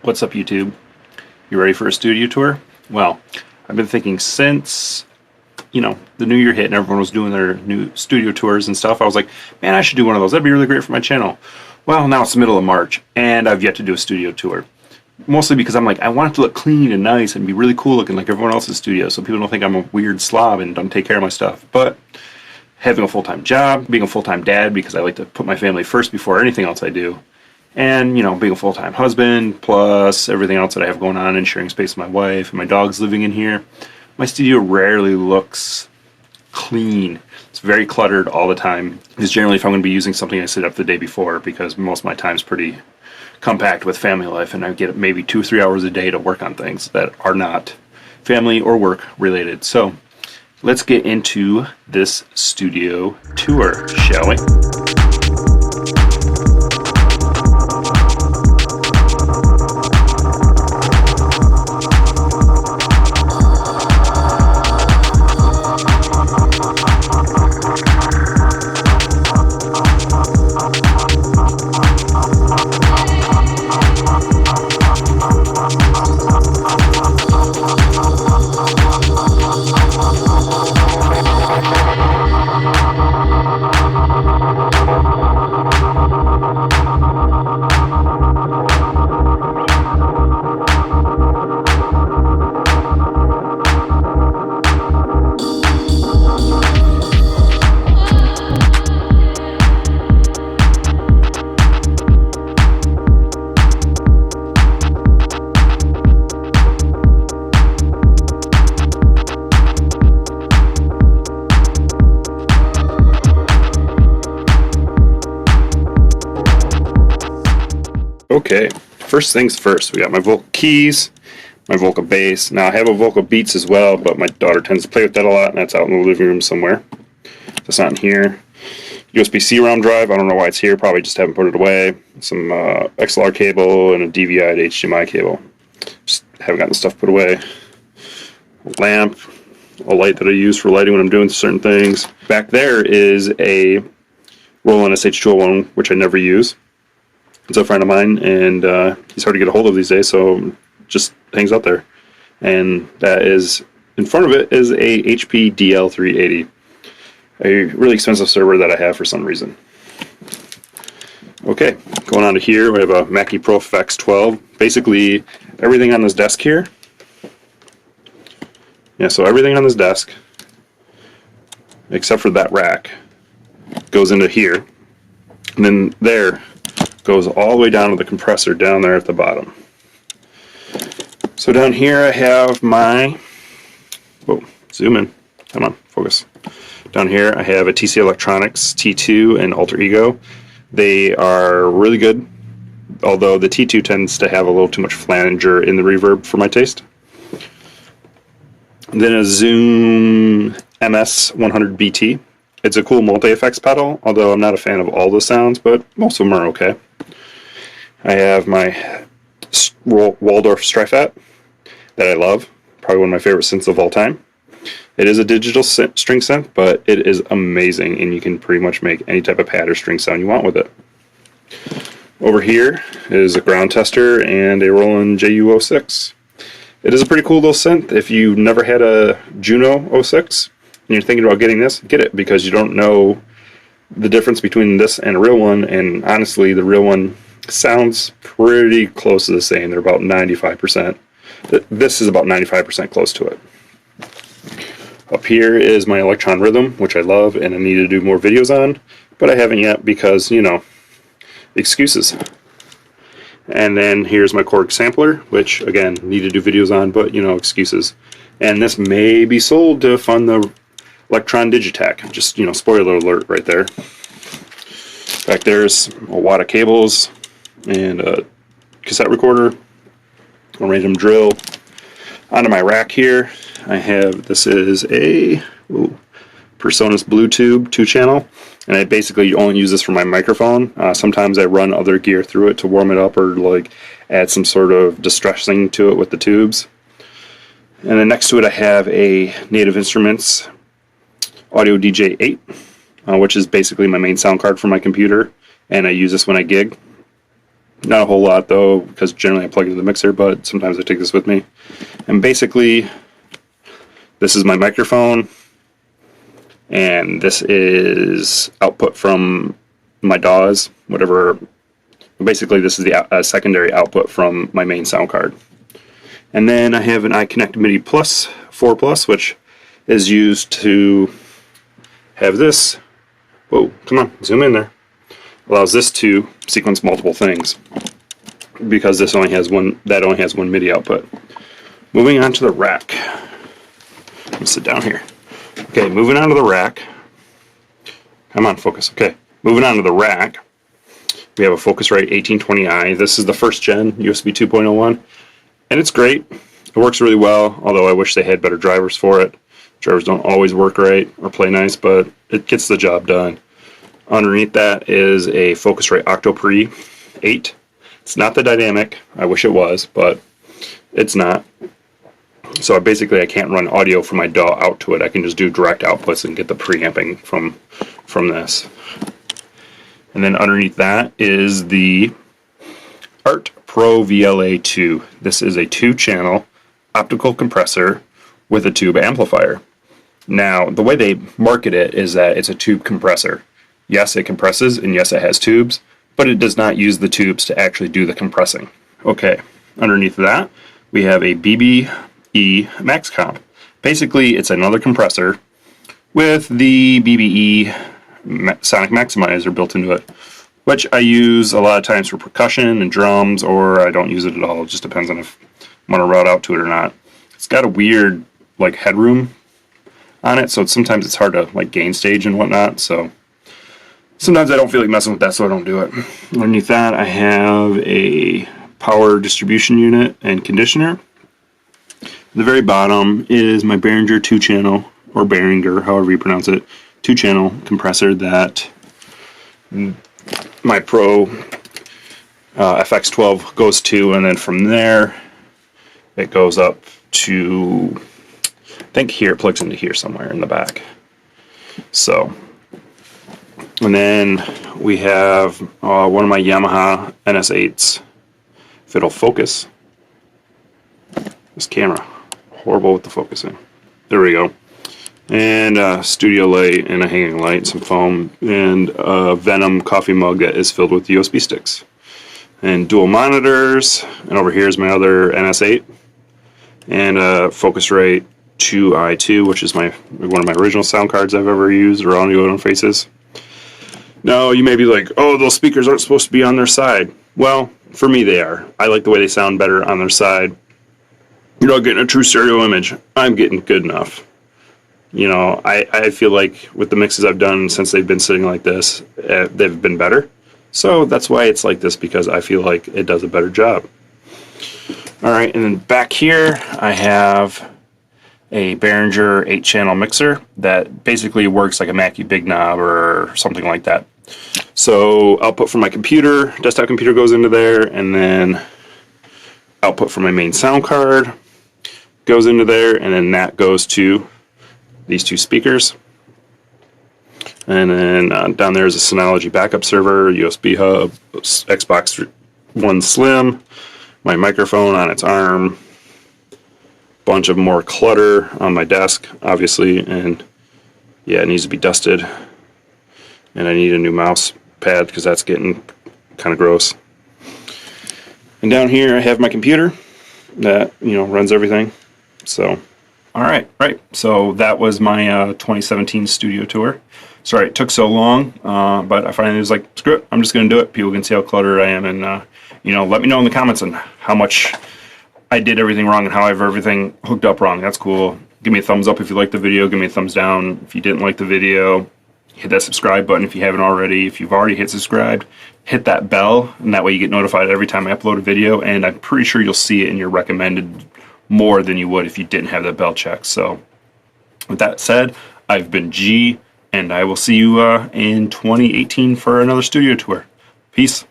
What's up, YouTube? You ready for a studio tour? Well, I've been thinking since, the new year hit and everyone was doing their new studio tours and stuff, I was like, man, I should do one of those. That'd be really great for my channel. Well, now it's the middle of March and I've yet to do a studio tour. Mostly because I'm like, I want it to look clean and nice and be really cool looking like everyone else's studio so people don't think I'm a weird slob and don't take care of my stuff. But having a full-time job, being a full-time dad because I like to put my family first before anything else I do, and, being a full-time husband, plus everything else that I have going on and sharing space with my wife and my dog's living in here, my studio rarely looks clean. It's very cluttered all the time. Because generally if I'm going to be using something, I set up the day before because most of my time is pretty compact with family life and I get maybe 2 or 3 hours a day to work on things that are not family or work related. So let's get into this studio tour, shall we? Okay, first things first, we got my vocal keys, my vocal bass. Now I have a vocal beats as well, but my daughter tends to play with that a lot, and that's out in the living room somewhere. That's not in here. USB-C ROM drive, I don't know why it's here, probably just haven't put it away. Some XLR cable and a DVI to HDMI cable. Just haven't gotten the stuff put away. A lamp, a light that I use for lighting when I'm doing certain things. Back there is a Roland SH201, which I never use. It's a friend of mine, and he's hard to get a hold of these days, so just hangs out there. And that is, in front of it is a HP DL380, a really expensive server that I have for some reason. Okay, going on to here, we have a Mackie Pro FX12. Basically, everything on this desk here. Yeah, so everything on this desk, except for that rack, goes into here. And then there goes all the way down to the compressor down there at the bottom. So down here I have my, whoa, zoom in, come on, focus. Down here I have a TC Electronics T2 and Alter Ego. They are really good, although the T2 tends to have a little too much flanger in the reverb for my taste. And then a Zoom MS100BT. It's a cool multi-effects pedal, although I'm not a fan of all the sounds, but most of them are okay. I have my Waldorf Strifat that I love, probably one of my favorite synths of all time. It is a digital string synth, but it is amazing, and you can pretty much make any type of pad or string sound you want with it. Over here is a ground tester and a Roland JU06. It is a pretty cool little synth. If you never had a Juno 06, and you're thinking about getting this, get it, because you don't know the difference between this and a real one, and honestly the real one sounds pretty close to the same. They're about 95%. This is about 95% close to it. Up here is my Electron Rhythm, which I love and I need to do more videos on, but I haven't yet because, excuses. And then here's my Korg sampler, which again, need to do videos on, but excuses. And this may be sold to fund the Electron Digitech. Just, spoiler alert right there. Back there's a wad of cables and a cassette recorder, a random drill. Onto my rack here, I have, this is a Personas Blue Tube 2-channel, and I basically only use this for my microphone. Sometimes I run other gear through it to warm it up or like add some sort of distressing to it with the tubes. And then next to it I have a Native Instruments Audio DJ 8, which is basically my main sound card for my computer, and I use this when I gig. Not a whole lot though, because generally I plug it into the mixer, but sometimes I take this with me. And basically, this is my microphone, and this is output from my DAWs, whatever. Basically, this is the secondary output from my main sound card. And then I have an iConnect MIDI Plus 4 Plus, which is used to have this. Whoa, come on, zoom in there. Allows this to sequence multiple things because this only has one. That only has one MIDI output. Moving on to the rack. Let me sit down here. Okay, moving on to the rack. Come on, focus. Okay, moving on to the rack. We have a Focusrite 1820i. This is the first gen USB 2.01, and it's great. It works really well, although I wish they had better drivers for it. Drivers don't always work right or play nice, but it gets the job done. Underneath that is a Focusrite Octoprix 8. It's not the dynamic. I wish it was, but it's not. So basically I can't run audio from my DAW out to it. I can just do direct outputs and get the preamping from this. And then underneath that is the Art Pro VLA 2. This is a 2-channel optical compressor with a tube amplifier. Now, the way they market it is that it's a tube compressor. Yes, it compresses, and yes, it has tubes, but it does not use the tubes to actually do the compressing. Okay, underneath that, we have a BBE Max Comp. Basically, it's another compressor with the BBE Sonic Maximizer built into it, which I use a lot of times for percussion and drums, or I don't use it at all. It just depends on if I want to route out to it or not. It's got a weird, like, headroom on it, so sometimes it's hard to, like, gain stage and whatnot, so sometimes I don't feel like messing with that, so I don't do it. Underneath that, I have a power distribution unit and conditioner. At the very bottom is my Behringer 2-channel, or Behringer, however you pronounce it, 2-channel compressor that my Pro FX12 goes to, and then from there it goes up to, I think here, it plugs into here somewhere in the back. So, and then we have one of my Yamaha NS8s. If it'll focus. This camera, horrible with the focusing. There we go. And a studio light and a hanging light, some foam, and a Venom coffee mug that is filled with USB sticks. And dual monitors, and over here is my other NS8, and a Focusrite 2i2, which is one of my original sound cards I've ever used, or audio interfaces. Now, you may be like, oh, those speakers aren't supposed to be on their side. Well, for me they are. I like the way they sound better on their side. You're not getting a true stereo image. I'm getting good enough. You know, I feel like with the mixes I've done since they've been sitting like this, they've been better. So that's why it's like this, because I feel like it does a better job. Alright, and then back here I have a Behringer 8-channel mixer that basically works like a Mackie Big Knob or something like that. So output from my computer, desktop computer, goes into there, and then output from my main sound card goes into there, and then that goes to these two speakers. And then down there is a Synology backup server, USB hub, Xbox One Slim, my microphone on its arm, bunch of more clutter on my desk, obviously, and yeah, it needs to be dusted. And I need a new mouse pad because that's getting kind of gross. And down here I have my computer that, you know, runs everything. So, alright, right. So that was my 2017 studio tour. Sorry it took so long, but I finally was like, screw it, I'm just going to do it. People can see how cluttered I am, and you know, let me know in the comments on how much I did everything wrong and how I have everything hooked up wrong. That's cool. Give me a thumbs up if you liked the video. Give me a thumbs down if you didn't like the video. hit that subscribe button if you haven't already. If you've already hit subscribe, hit that bell, and that way you get notified every time I upload a video, and I'm pretty sure you'll see it in your recommended more than you would if you didn't have that bell check. So with that said, I've been G, and I will see you in 2018 for another studio tour. Peace.